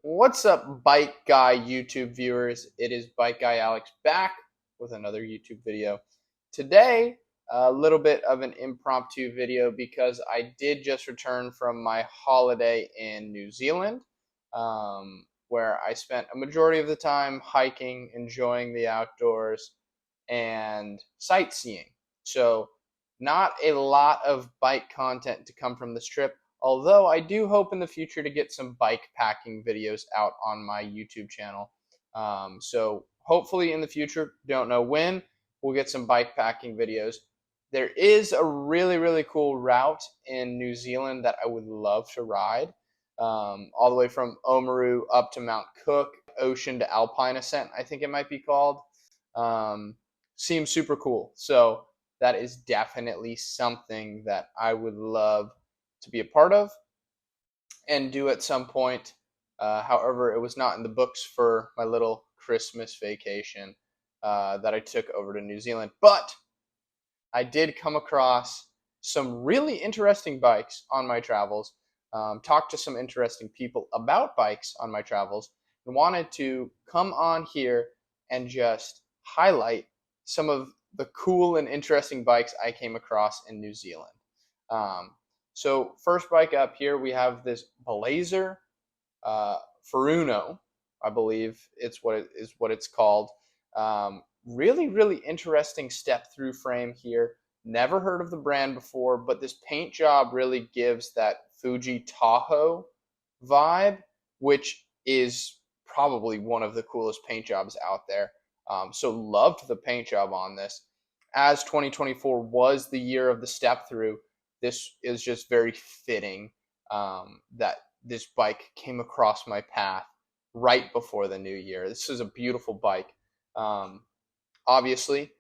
What's up, Bike Guy YouTube viewers? It is Bike Guy Alex back with another YouTube video. Today, a little bit of an impromptu video because I did just return from my holiday in New Zealand, where I spent a majority of the time hiking, enjoying the outdoors, and sightseeing. So, not a lot of bike content to come from this trip. Although I do hope in the future to get some bike packing videos out on my YouTube channel. So hopefully in the future, don't know when, we'll get some bike packing videos. There is a really, really cool route in New Zealand that I would love to ride. All the way from Oamaru up to Mount Cook, Ocean to Alpine Ascent, I think it might be called. Um, Seems super cool. So that is definitely something that I would love to be a part of and do at some point. However, it was not in the books for my little Christmas vacation that I took over to New Zealand. But I did come across some really interesting bikes on my travels, talked to some interesting people about bikes on my travels, and wanted to come on here and just highlight some of the cool and interesting bikes I came across in New Zealand. Um, so first bike up here, we have this Blazer uh, Furuno, I believe what it's called. Really, really interesting step through frame here. Never heard of the brand before, but this paint job really gives that Fuji Tahoe vibe, which is probably one of the coolest paint jobs out there. So loved the paint job on this. As 2024 was the year of the step through, this is just very fitting that this bike came across my path right before the new year. This is a beautiful bike. Um, Obviously,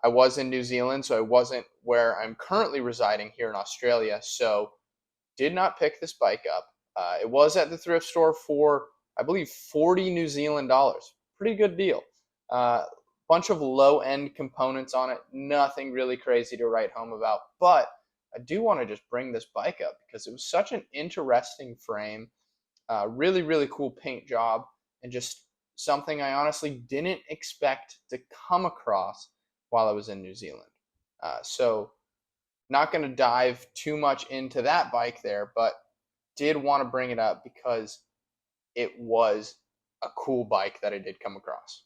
I was in New Zealand, so I wasn't where I'm currently residing here in Australia, so did not pick this bike up. It was at the thrift store for, I believe, 40 New Zealand dollars. Pretty good deal. Bunch of low end components on it, nothing really crazy to write home about, but I do want to just bring this bike up because it was such an interesting frame, really, really cool paint job, and just something I honestly didn't expect to come across while I was in New Zealand. So, not going to dive too much into that bike there, but did want to bring it up because it was a cool bike that I did come across.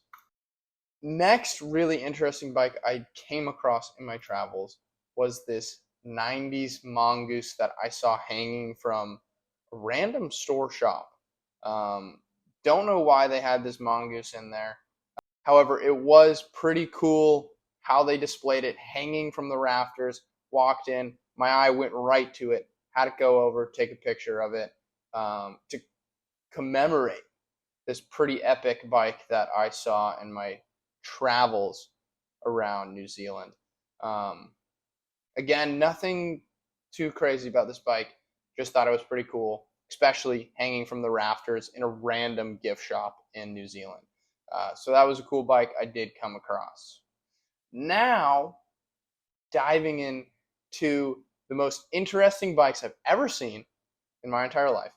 Next, really interesting bike I came across in my travels was this 90s mongoose that I saw hanging from a random store shop. Um, don't know why they had this mongoose in there. However, it was pretty cool how they displayed it hanging from the rafters. Walked in, my eye went right to it, had to go over, take a picture of it to commemorate this pretty epic bike that I saw in my travels around New Zealand. Um, Again, nothing too crazy about this bike. Just thought it was pretty cool, especially hanging from the rafters in a random gift shop in New Zealand. So that was a cool bike I did come across. Now, diving into the most interesting bikes I've ever seen in my entire life,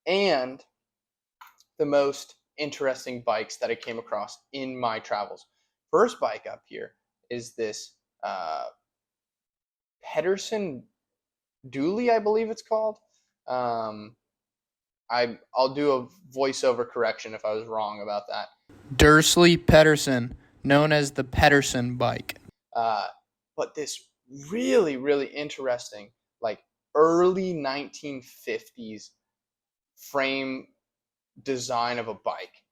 and the most interesting bikes that I came across in my travels. First bike up here is this Pedersen Dooley, I believe it's called. Um, I'll do a voiceover correction if I was wrong about that. Dursley Pedersen, known as the Pedersen bike. Uh, but this really, really interesting, like early 1950s frame design of a bike.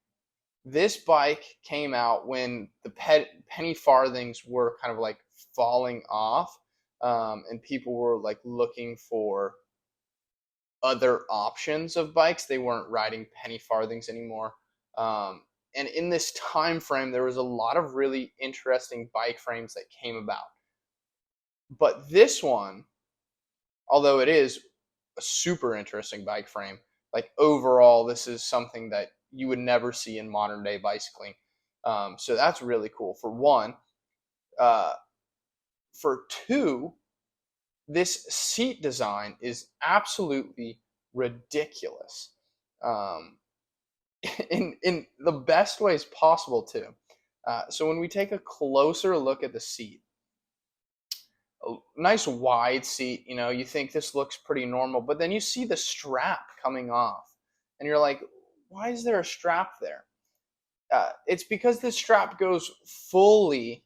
This bike came out when the penny farthings were kind of like falling off, and people were like looking for other options of bikes. They weren't riding penny farthings anymore. And in this time frame, there was a lot of really interesting bike frames that came about. But this one, although it is a super interesting bike frame, like overall, this is something that you would never see in modern day bicycling. So that's really cool. For one, uh, for two, this seat design is absolutely ridiculous. Um, in the best ways possible too. So when we take a closer look at the seat, a nice wide seat, you think this looks pretty normal, but then you see the strap coming off, and you're like, why is there a strap there? It's because this strap goes fully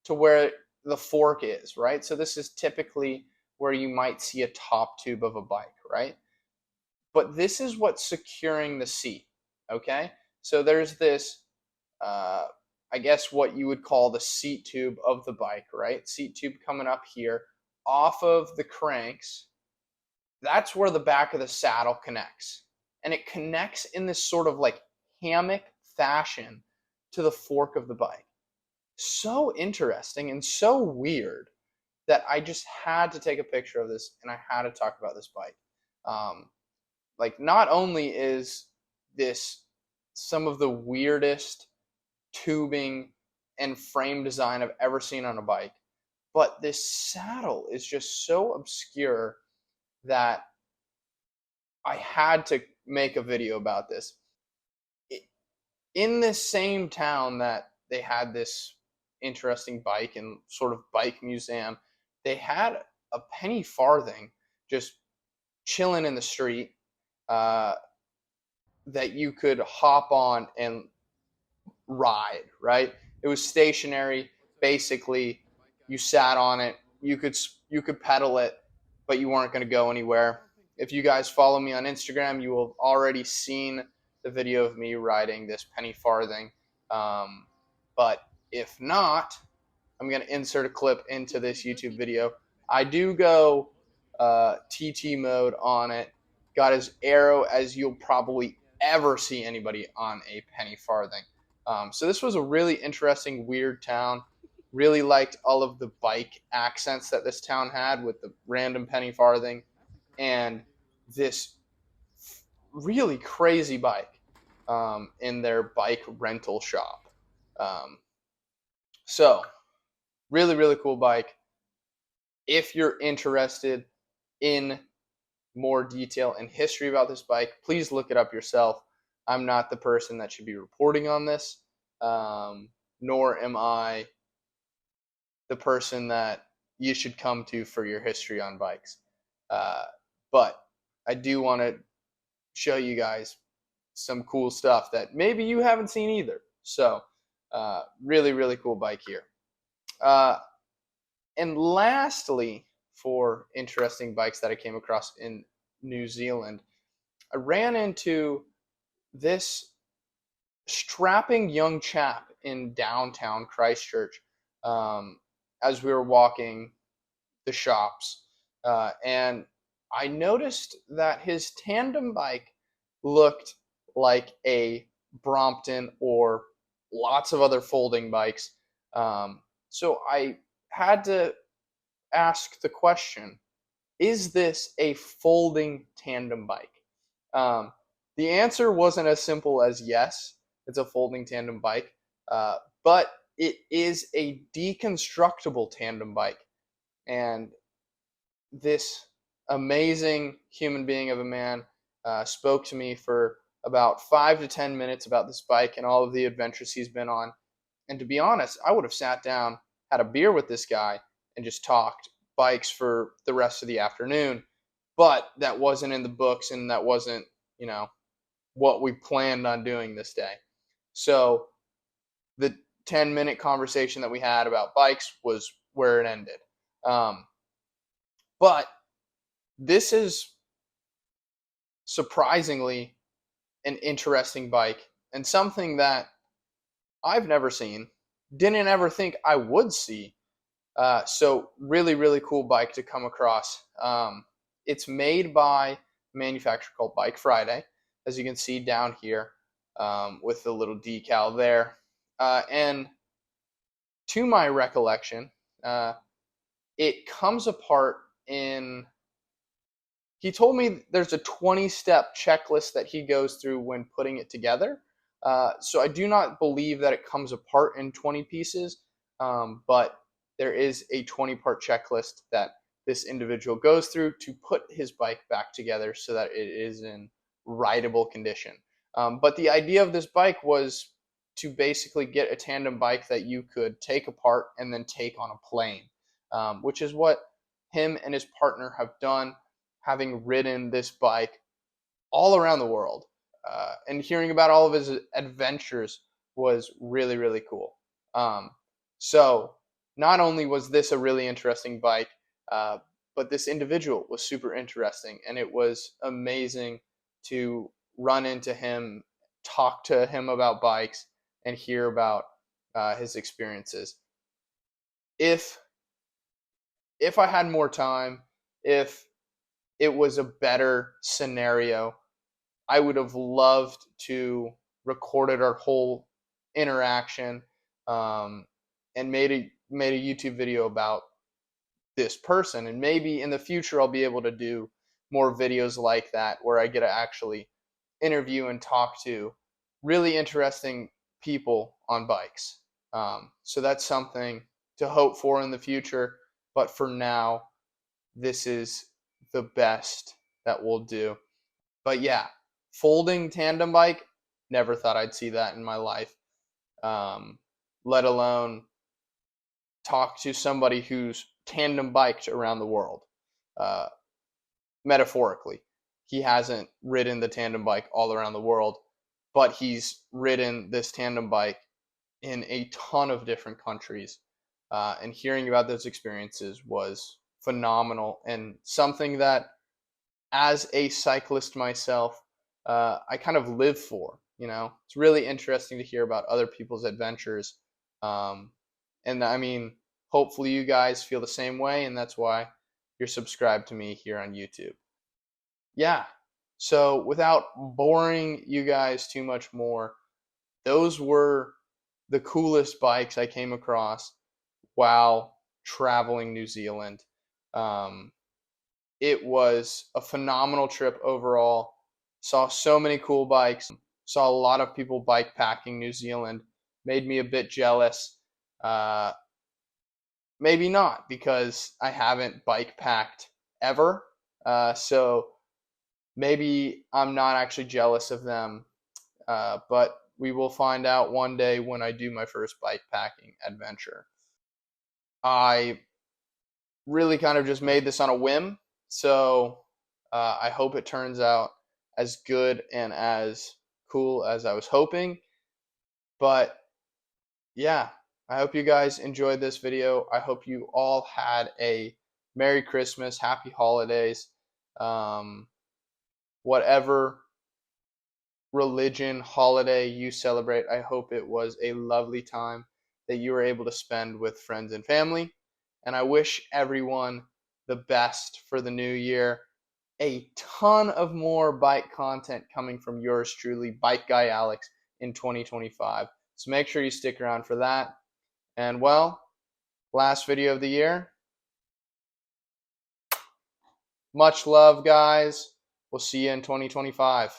to where the fork is, right? So this is typically where you might see a top tube of a bike, right? But this is what's securing the seat, okay? So there's this, uh, I guess what you would call the seat tube of the bike, right? Seat tube coming up here off of the cranks. That's where the back of the saddle connects. And it connects in this sort of like hammock fashion to the fork of the bike. So interesting and so weird that I just had to take a picture of this and I had to talk about this bike. Um, like, not only is this some of the weirdest tubing and frame design I've ever seen on a bike, but this saddle is just so obscure that I had to make a video about this. In this same town that they had this interesting bike and sort of bike museum, they had a penny farthing just chilling in the street, uh, that you could hop on and ride, right? It was stationary. Basically, you sat on it. You could pedal it, but you weren't going to go anywhere. If you guys follow me on Instagram, you will have already seen the video of me riding this penny farthing. Um, but if not, I'm going to insert a clip into this YouTube video. I do go TT mode on it. Got as arrow as you'll probably ever see anybody on a penny farthing. So this was a really interesting, weird town. Really liked all of the bike accents that this town had with the random penny farthing and this really crazy bike in their bike rental shop. Um, so really, really cool bike. If you're interested in more detail and history about this bike, please look it up yourself. I'm not the person that should be reporting on this, nor am I the person that you should come to for your history on bikes. Uh, but I do want to show you guys some cool stuff that maybe you haven't seen either. So, really, really cool bike here. Uh, and lastly, for interesting bikes that I came across in New Zealand, I ran into this strapping young chap in downtown Christchurch, as we were walking the shops. And I noticed that his tandem bike looked like a Brompton or lots of other folding bikes. So I had to ask the question, is this a folding tandem bike? Um, the answer wasn't as simple as yes, it's a folding tandem bike, but it is a deconstructible tandem bike. And this amazing human being of a man spoke to me for about 5 to 10 minutes about this bike and all of the adventures he's been on. And to be honest, I would have sat down, had a beer with this guy, and just talked bikes for the rest of the afternoon. But that wasn't in the books, and that wasn't, what we planned on doing this day. So the 10-minute conversation that we had about bikes was where it ended. But this is surprisingly an interesting bike and something that I've never seen, didn't ever think I would see. So really, really cool bike to come across. It's made by a manufacturer called Bike Friday, as you can see down here, with the little decal there. And to my recollection, it comes apart in, he told me there's a 20-step checklist that he goes through when putting it together. So I do not believe that it comes apart in 20 pieces, but there is a 20-part checklist that this individual goes through to put his bike back together so that it is in rideable condition. But the idea of this bike was to basically get a tandem bike that you could take apart and then take on a plane, which is what him and his partner have done, having ridden this bike all around the world. And hearing about all of his adventures was really, really cool. So, not only was this a really interesting bike, uh, but this individual was super interesting, and it was amazing to run into him, talk to him about bikes, and hear about his experiences. If if I had more time, if it was a better scenario, I would have loved to recorded our whole interaction, um, and made a YouTube video about this person. And maybe in the future I'll be able to do more videos like that where I get to actually interview and talk to really interesting people on bikes. So that's something to hope for in the future. But for now, this is the best that we'll do. But yeah, folding tandem bike, never thought I'd see that in my life. Let alone talk to somebody who's tandem biked around the world. Uh, Metaphorically, he hasn't ridden the tandem bike all around the world, but he's ridden this tandem bike in a ton of different countries. And hearing about those experiences was phenomenal and something that, as a cyclist myself, I kind of live for. It's really interesting to hear about other people's adventures. Um, and I mean, hopefully you guys feel the same way, and that's why you're subscribed to me here on YouTube. Yeah. So without boring you guys too much more, those were the coolest bikes I came across while traveling New Zealand. Um, it was a phenomenal trip overall. Saw so many cool bikes. Saw a lot of people bike packing New Zealand. Made me a bit jealous. Uh, Maybe not, because I haven't bike packed ever. So maybe I'm not actually jealous of them. But we will find out one day when I do my first bike packing adventure. I really kind of just made this on a whim. So I hope it turns out as good and as cool as I was hoping. But yeah, I hope you guys enjoyed this video. I hope you all had a Merry Christmas, Happy Holidays, um, whatever religion, holiday you celebrate. I hope it was a lovely time that you were able to spend with friends and family. And I wish everyone the best for the new year. A ton of more bike content coming from yours truly, Bike Guy Alex, in 2025. So make sure you stick around for that. And well, last video of the year. Much love, guys. We'll see you in 2025.